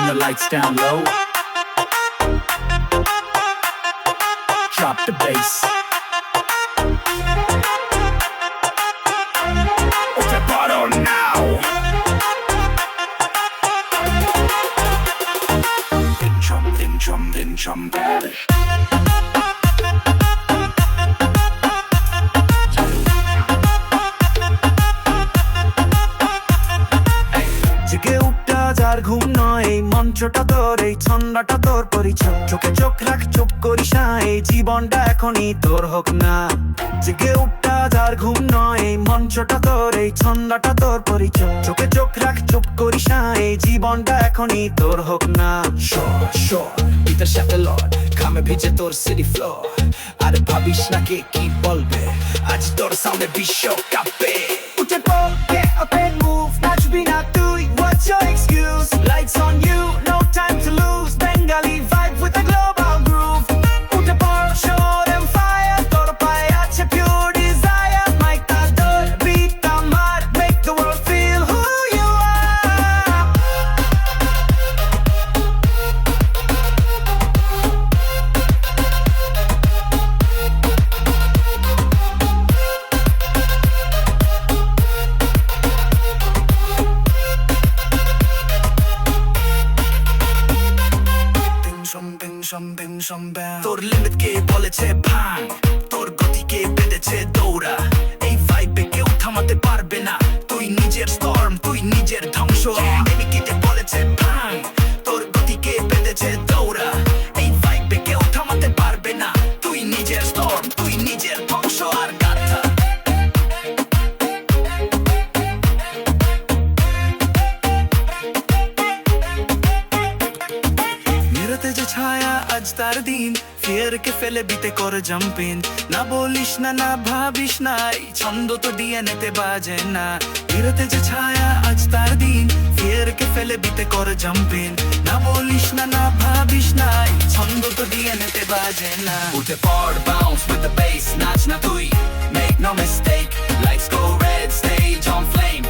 the lights down low. Drop the bass. Okay, part on now. Ding drum, daddy. জেগে উঠা যার ঘুম নয়, এই মঞ্চটা তোর, এই ছন্দটা তোর পরিচয়। চোখে চোখ রাখ, চুপ করিস না, এই জীবনটা এখনই তোর হোক না। জেগে উঠা যার ঘুম নয়, এই মঞ্চটা তোর, এই ছন্দটা তোর পরিচয়। চোখে চোখ রাখ, চুপ করিস না, এই জীবনটা এখনই তোর হোক না। Sure, বিতার সাথে লড ঘামে ভিজে তোর সিটি ফ্লোর। আর ভাবিস না কে কি বলবে, আজ তোর সামনে বিশ্ব কাঁপবে। উঠে পড়, get up and move, নাচবি না তুই, what's your excuse? Lights on you, no time to lose, Bengali vibe with a global groove. উঠে পড়, show them fire, তোর পায়ে আছে pure desire. Mic টা তোর, beat টা মার, make the world feel who you are. Bing shum bang, তোর লিমিট কে বলেছে ভাঙ, তোর গতিকে বেঁধেছে দৌড়া। এই ভাইবে কেউ থামাতে পারবে না, তুই নিজের স্টর্ম, তুই নিজের ধ্বংস। লিমিট কে বলেছে ভাঙ, তোর গতিকে বেঁধেছে দৌড়া। এই ভাইবে কেউ থামাতে পারবে না, তুই নিজের স্টর্ম, তুই নিজের ধ্বংস। আর গাথা মেরতে যে ছায়া আজ তার দিন, ফিয়ার কে ফেলে বিতে কর জাম্পিং। না বলিস না, না ভাবিস না, এই ছন্দ তো ডিএনএতে বাজে না। মেরতে যে ছায়া আজ তার দিন, ফিয়ার কে ফেলে বিতে কর জাম্পিং। না বলিস না, না ভাবিস না, এই ছন্দ তো ডিএনএতে বাজে না। উঠে পড়, bounce with the bass, নাচ না তুই, make no mistake, lights go red, stage on flame.